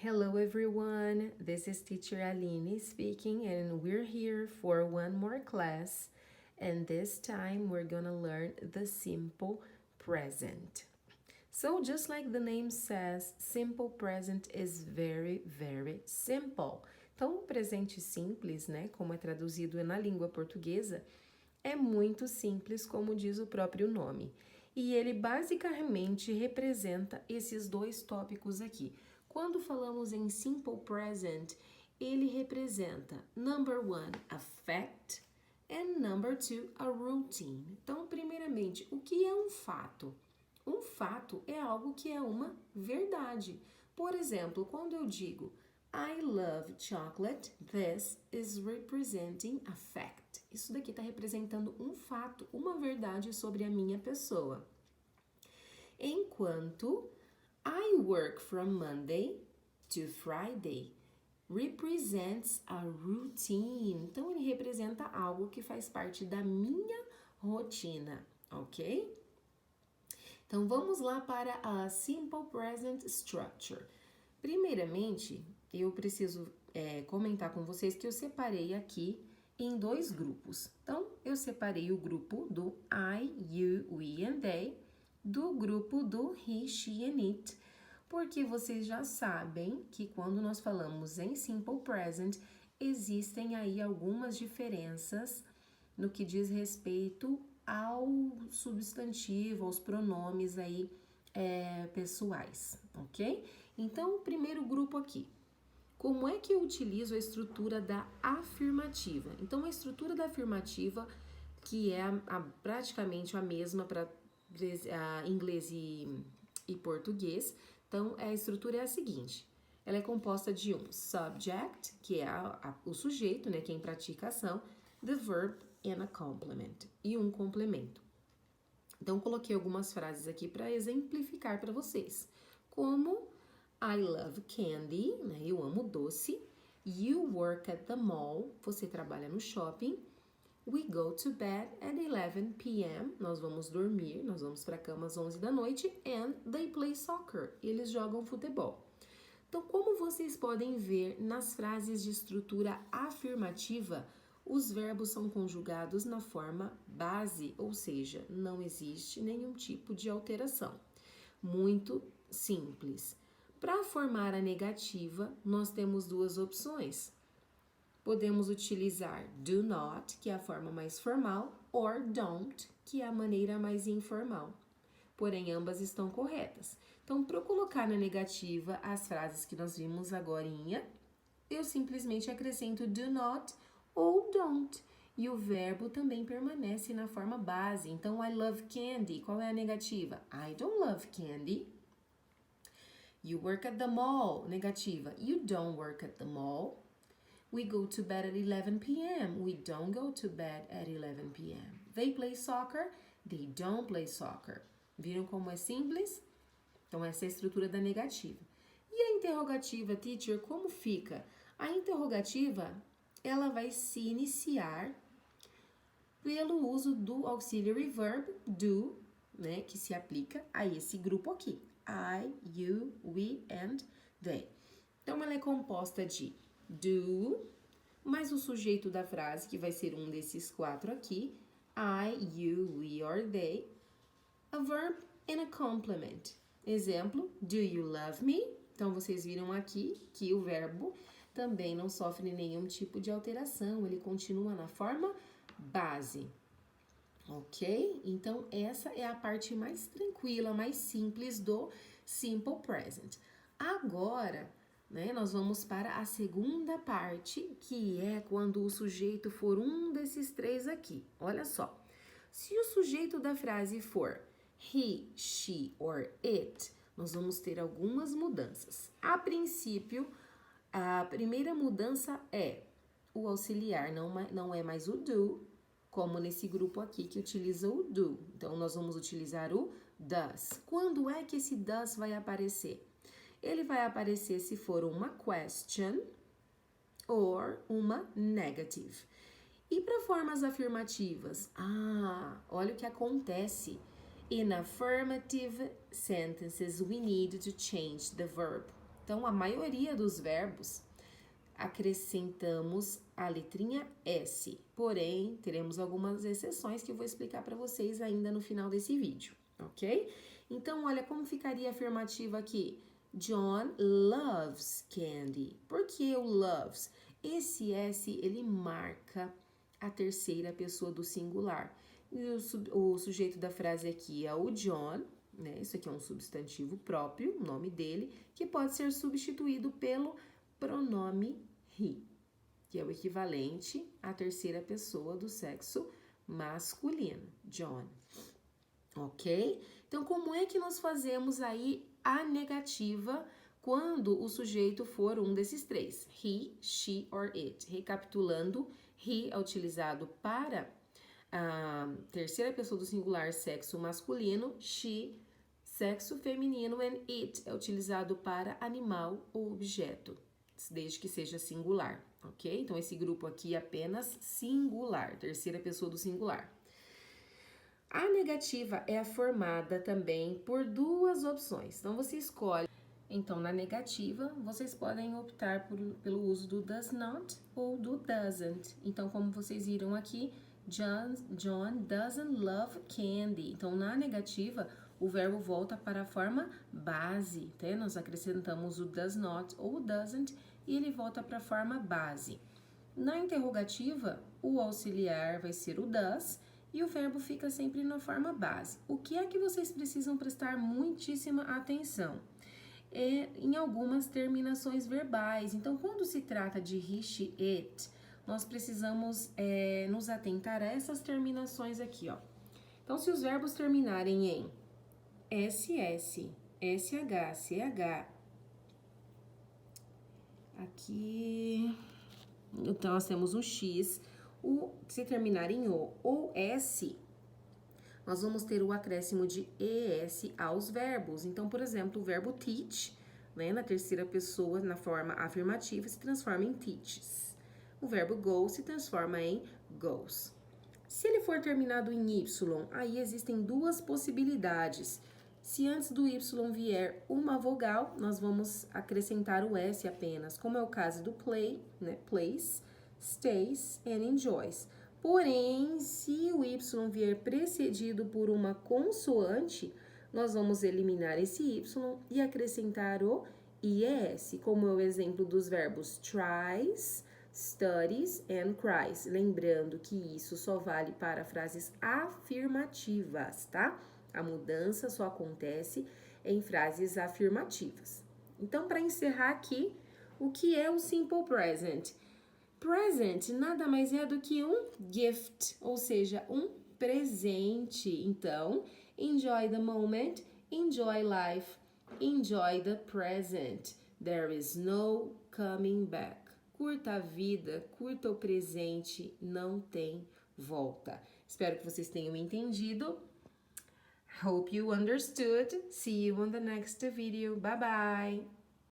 Hello everyone, this is teacher Aline speaking and we're here for one more class and this time we're gonna learn the simple present. So just like the name says, simple present is very simple. Então o presente simples, né, como é traduzido na língua portuguesa, é muito simples como diz o próprio nome. E ele basicamente representa esses dois tópicos aqui. Quando falamos em simple present, ele representa number one, a fact, and number two, a routine. Então, primeiramente, o que é um fato? Um fato é algo que é uma verdade. Por exemplo, quando eu digo I love chocolate, this is representing a fact. Isso daqui está representando um fato, uma verdade sobre a minha pessoa. Enquanto I work from Monday to Friday represents a routine. Então, ele representa algo que faz parte da minha rotina, ok? Então, vamos lá para a Simple Present Structure. Primeiramente, eu preciso comentar com vocês que eu separei aqui em dois grupos. Então, eu separei o grupo do I, you, we and they do grupo do he, she and it, porque vocês já sabem que quando nós falamos em simple present, existem aí algumas diferenças no que diz respeito ao substantivo, aos pronomes aí pessoais, ok? Então, o primeiro grupo aqui. Como é que eu utilizo a estrutura da afirmativa? Então, a estrutura da afirmativa, que é praticamente a mesma para inglês e português. Então, a estrutura é a seguinte. Ela é composta de um subject, que é o sujeito, né, quem pratica a ação, the verb and a complement, e um complemento. Então, coloquei algumas frases aqui para exemplificar para vocês. Como I love candy, né, eu amo doce. You work at the mall, você trabalha no shopping. We go to bed at 11 p.m. Nós vamos dormir, nós vamos para a cama às 11 da noite. And they play soccer. Eles jogam futebol. Então, como vocês podem ver nas frases de estrutura afirmativa, os verbos são conjugados na forma base, ou seja, não existe nenhum tipo de alteração. Muito simples. Para formar a negativa, nós temos duas opções. Podemos utilizar do not, que é a forma mais formal, or don't, que é a maneira mais informal. Porém, ambas estão corretas. Então, para eu colocar na negativa as frases que nós vimos agorinha, eu simplesmente acrescento do not ou don't. E o verbo também permanece na forma base. Então, I love candy. Qual é a negativa? I don't love candy. You work at the mall. Negativa. You don't work at the mall. We go to bed at 11 p.m. We don't go to bed at 11 p.m. They play soccer. They don't play soccer. Viram como é simples? Então, essa é a estrutura da negativa. E a interrogativa, teacher, como fica? A interrogativa, ela vai se iniciar pelo uso do auxiliary verb do, né, que se aplica a esse grupo aqui. I, you, we and they. Então, ela é composta de do, mais o sujeito da frase, que vai ser um desses quatro aqui, I, you, we or they, a verb and a complement. Exemplo, do you love me? Então, vocês viram aqui que o verbo também não sofre nenhum tipo de alteração, ele continua na forma base, ok? Então, essa é a parte mais tranquila, mais simples do simple present. Agora, né, nós vamos para a segunda parte, que é quando o sujeito for um desses três aqui. Olha só, se o sujeito da frase for he, she or it, nós vamos ter algumas mudanças. A princípio, a primeira mudança é o auxiliar, não é mais o do, como nesse grupo aqui que utiliza o do. Então, nós vamos utilizar o does. Quando é que esse does vai aparecer? Ele vai aparecer se for uma question or uma negative. E para formas afirmativas? Olha o que acontece. In affirmative sentences, we need to change the verb. Então, a maioria dos verbos acrescentamos a letrinha S. Porém, teremos algumas exceções que eu vou explicar para vocês ainda no final desse vídeo, ok? Então, olha como ficaria a afirmativa aqui. John loves candy. Por que o loves? Esse S, ele marca a terceira pessoa do singular. E o sujeito da frase aqui é o John, né? Isso aqui é um substantivo próprio, o nome dele, que pode ser substituído pelo pronome he, que é o equivalente à terceira pessoa do sexo masculino, John. Ok? Então, como é que nós fazemos aí a negativa quando o sujeito for um desses três? He, she or it. Recapitulando, he é utilizado para a terceira pessoa do singular, sexo masculino, she, sexo feminino, and it é utilizado para animal ou objeto, desde que seja singular, ok? Então, esse grupo aqui é apenas singular, terceira pessoa do singular. A negativa é formada também por duas opções. Então, você escolhe. Então, na negativa, vocês podem optar pelo uso do does not ou do doesn't. Então, como vocês viram aqui, John doesn't love candy. Então, na negativa, o verbo volta para a forma base, tá? Nós acrescentamos o does not ou doesn't e ele volta para a forma base. Na interrogativa, o auxiliar vai ser o does e o verbo fica sempre na forma base. O que é que vocês precisam prestar muitíssima atenção? Em algumas terminações verbais. Então, quando se trata de he, she, it, nós precisamos nos atentar a essas terminações aqui, ó. Então, se os verbos terminarem em SS, SH, CH, aqui, então nós temos um X, se terminar em O ou S, nós vamos ter o acréscimo de ES aos verbos. Então, por exemplo, o verbo teach, né, na terceira pessoa, na forma afirmativa, se transforma em teaches. O verbo go se transforma em goes. Se ele for terminado em Y, aí existem duas possibilidades. Se antes do Y vier uma vogal, nós vamos acrescentar o S apenas, como é o caso do play, né, plays, stays and enjoys. Porém, se o Y vier precedido por uma consoante, nós vamos eliminar esse Y e acrescentar o IES, como é o exemplo dos verbos tries, studies and cries. Lembrando que isso só vale para frases afirmativas, tá? A mudança só acontece em frases afirmativas. Então, para encerrar aqui, o que é o simple present? Present nada mais é do que um gift, ou seja, um presente. Então, enjoy the moment, enjoy life, enjoy the present. There is no coming back. Curta a vida, curta o presente, não tem volta. Espero que vocês tenham entendido. Hope you understood. See you on the next video. Bye bye.